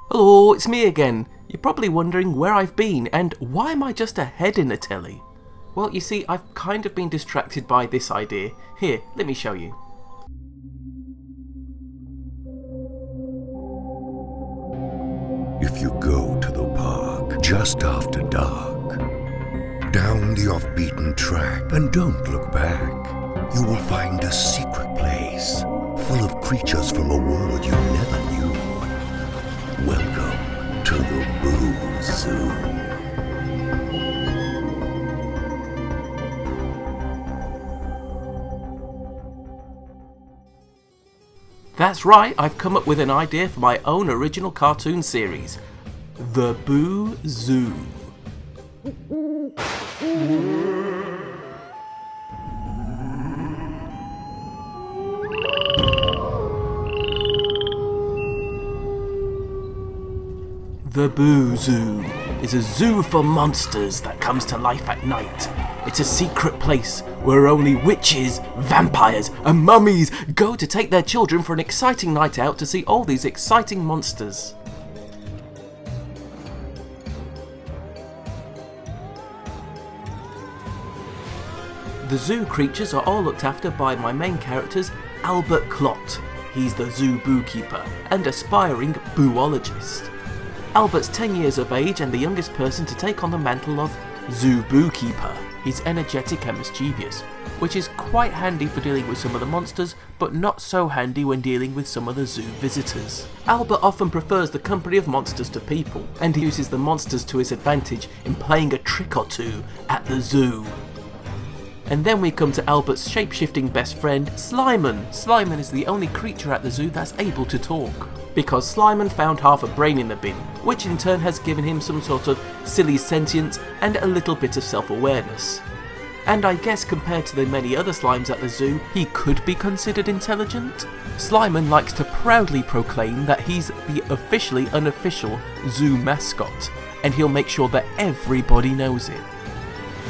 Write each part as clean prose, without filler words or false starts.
Hello, it's me again. You're probably wondering where I've been and why am I just a head in a telly? Well, you see, I've kind of been distracted by this idea. Here, let me show you. If you go to the park just after dark, down the off-beaten track, and don't look back, you will find a secret place full of creatures from a world you never knew. Welcome to the Boo Zoo. That's right, I've come up with an idea for my own original cartoon series, The Boo Zoo. The Boo Zoo is a zoo for monsters that comes to life at night. It's a secret place where only witches, vampires and mummies go to take their children for an exciting night out to see all these exciting monsters. The zoo creatures are all looked after by my main characters, Albert Clot. He's the zoo bookeeper and aspiring boologist. Albert's 10 years of age and the youngest person to take on the mantle of zoo bookeeper. He's energetic and mischievous, which is quite handy for dealing with some of the monsters, but not so handy when dealing with some of the zoo visitors. Albert often prefers the company of monsters to people, and he uses the monsters to his advantage in playing a trick or two at the zoo. And then we come to Albert's shape-shifting best friend, Slimon. Slimon is the only creature at the zoo that's able to talk, because Slimon found half a brain in the bin, which in turn has given him some sort of silly sentience and a little bit of self-awareness. And I guess compared to the many other slimes at the zoo, he could be considered intelligent. Slimon likes to proudly proclaim that he's the officially unofficial zoo mascot, and he'll make sure that everybody knows it.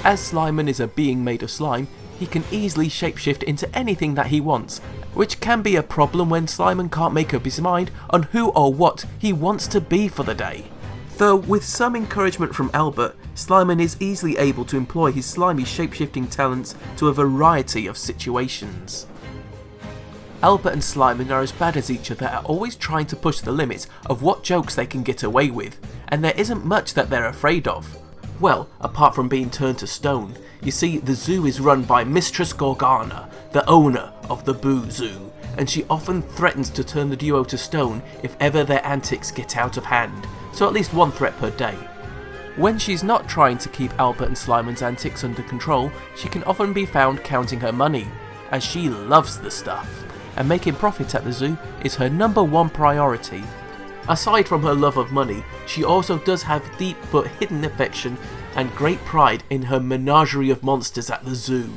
As Slimon is a being made of slime, he can easily shapeshift into anything that he wants, which can be a problem when Slimon can't make up his mind on who or what he wants to be for the day. Though with some encouragement from Albert, Slimon is easily able to employ his slimy shapeshifting talents to a variety of situations. Albert and Slimon are as bad as each other at always trying to push the limits of what jokes they can get away with, and there isn't much that they're afraid of. Well, apart from being turned to stone. You see, the zoo is run by Mistress Gorgana, the owner of the Boo Zoo, and she often threatens to turn the duo to stone if ever their antics get out of hand, so at least one threat per day. When she's not trying to keep Albert and Slimon's antics under control, she can often be found counting her money, as she loves the stuff, and making profit at the zoo is her #1 priority. Aside from her love of money, she also does have deep but hidden affection and great pride in her menagerie of monsters at the zoo.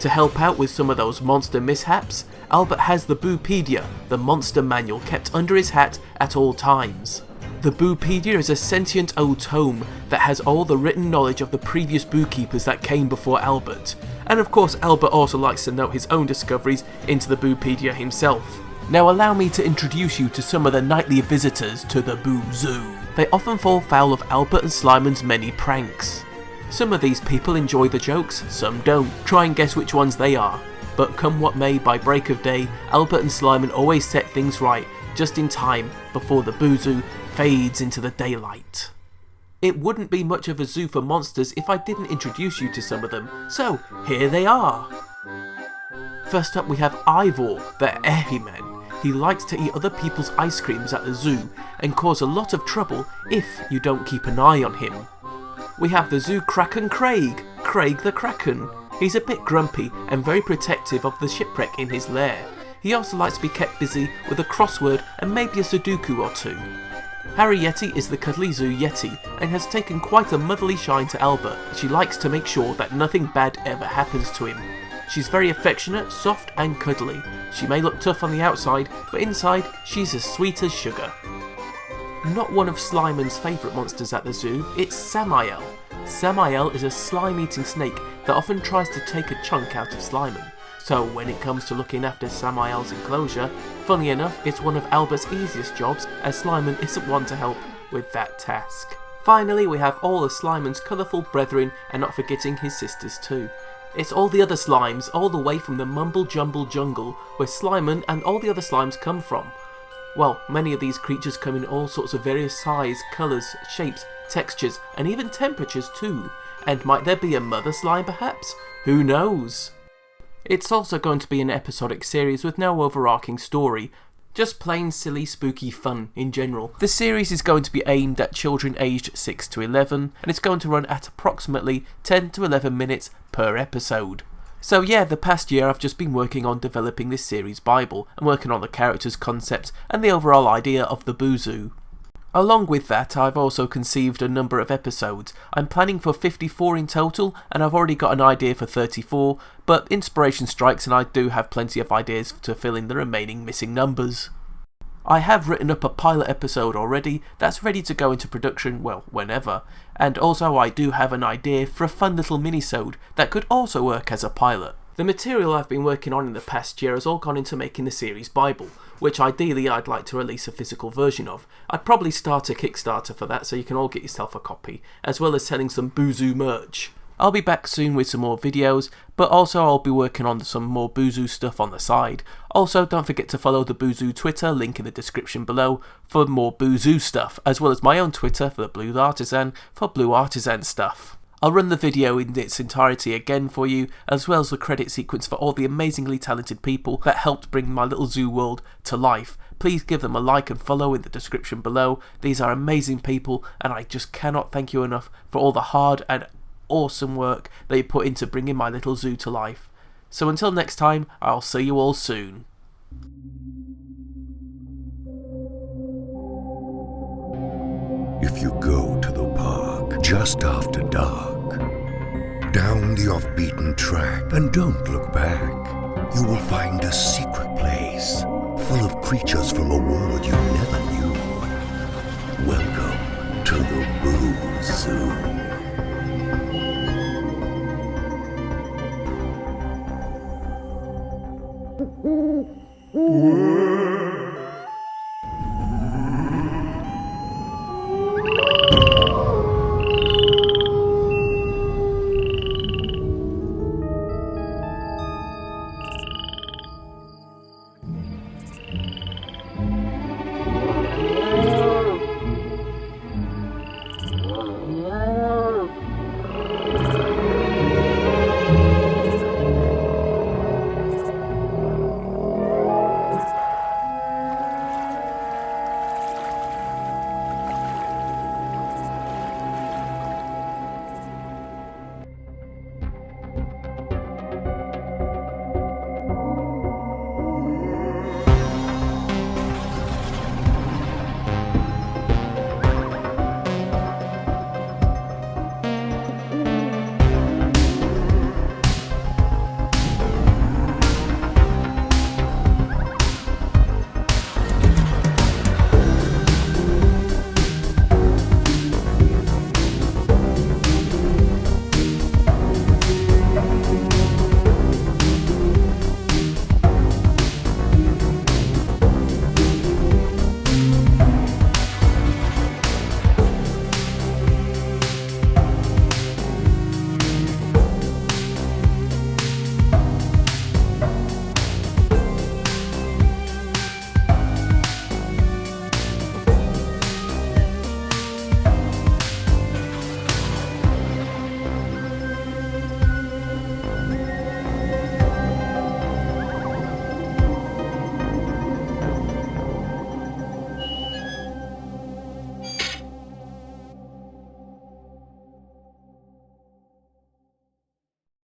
To help out with some of those monster mishaps, Albert has the Boopedia, the monster manual kept under his hat at all times. The Boopedia is a sentient old tome that has all the written knowledge of the previous bookeepers that came before Albert. And of course Albert also likes to note his own discoveries into the Boopedia himself. Now allow me to introduce you to some of the nightly visitors to the Boo Zoo. They often fall foul of Albert and Slimon's many pranks. Some of these people enjoy the jokes, some don't. Try and guess which ones they are. But come what may, by break of day, Albert and Slimon always set things right, just in time before the Boo Zoo fades into the daylight. It wouldn't be much of a zoo for monsters if I didn't introduce you to some of them, so here they are. First up we have Ivor, the Airy Man. He likes to eat other people's ice creams at the zoo and cause a lot of trouble if you don't keep an eye on him. We have the zoo Kraken Craig, Craig the Kraken. He's a bit grumpy and very protective of the shipwreck in his lair. He also likes to be kept busy with a crossword and maybe a Sudoku or two. Harry Yeti is the cuddly zoo Yeti and has taken quite a motherly shine to Albert. She likes to make sure that nothing bad ever happens to him. She's very affectionate, soft and cuddly. She may look tough on the outside, but inside she's as sweet as sugar. Not one of Slimon's favourite monsters at the zoo, it's Samael. Samael is a slime-eating snake that often tries to take a chunk out of Slimon. So when it comes to looking after Samael's enclosure, Funny enough, it's one of Albert's easiest jobs, as Slimon isn't one to help with that task. Finally, we have all of Slimon's colourful brethren, and not forgetting his sisters too. It's all the other slimes, all the way from the mumble jumble jungle, where Slimon and all the other slimes come from. Well, many of these creatures come in all sorts of various size, colours, shapes, textures, and even temperatures too. And might there be a mother slime perhaps? Who knows? It's also going to be an episodic series with no overarching story, just plain silly spooky fun in general. The series is going to be aimed at children aged 6 to 11, and it's going to run at approximately 10 to 11 minutes per episode. So yeah, the past year I've just been working on developing this series Bible, and working on the characters, concepts, and the overall idea of the Boo Zoo. Along with that, I've also conceived a number of episodes. I'm planning for 54 in total, and I've already got an idea for 34, but inspiration strikes and I do have plenty of ideas to fill in the remaining missing numbers. I have written up a pilot episode already that's ready to go into production, well, whenever, and also I do have an idea for a fun little minisode that could also work as a pilot. The material I've been working on in the past year has all gone into making the series Bible, which ideally I'd like to release a physical version of. I'd probably start a Kickstarter for that so you can all get yourself a copy, as well as selling some Boo Zoo merch. I'll be back soon with some more videos, but also I'll be working on some more Boo Zoo stuff on the side. Also, don't forget to follow the Boo Zoo Twitter, link in the description below, for more Boo Zoo stuff, as well as my own Twitter for the Blue Artisan for Blue Artisan stuff. I'll run the video in its entirety again for you, as well as the credit sequence for all the amazingly talented people that helped bring my little zoo world to life. Please give them a like and follow in the description below. These are amazing people, and I just cannot thank you enough for all the hard and awesome work they put into bringing my little zoo to life. So until next time, I'll see you all soon. If you go to the park just after dark, down the off-beaten track, and don't look back, you will find a secret place full of creatures from a world you never knew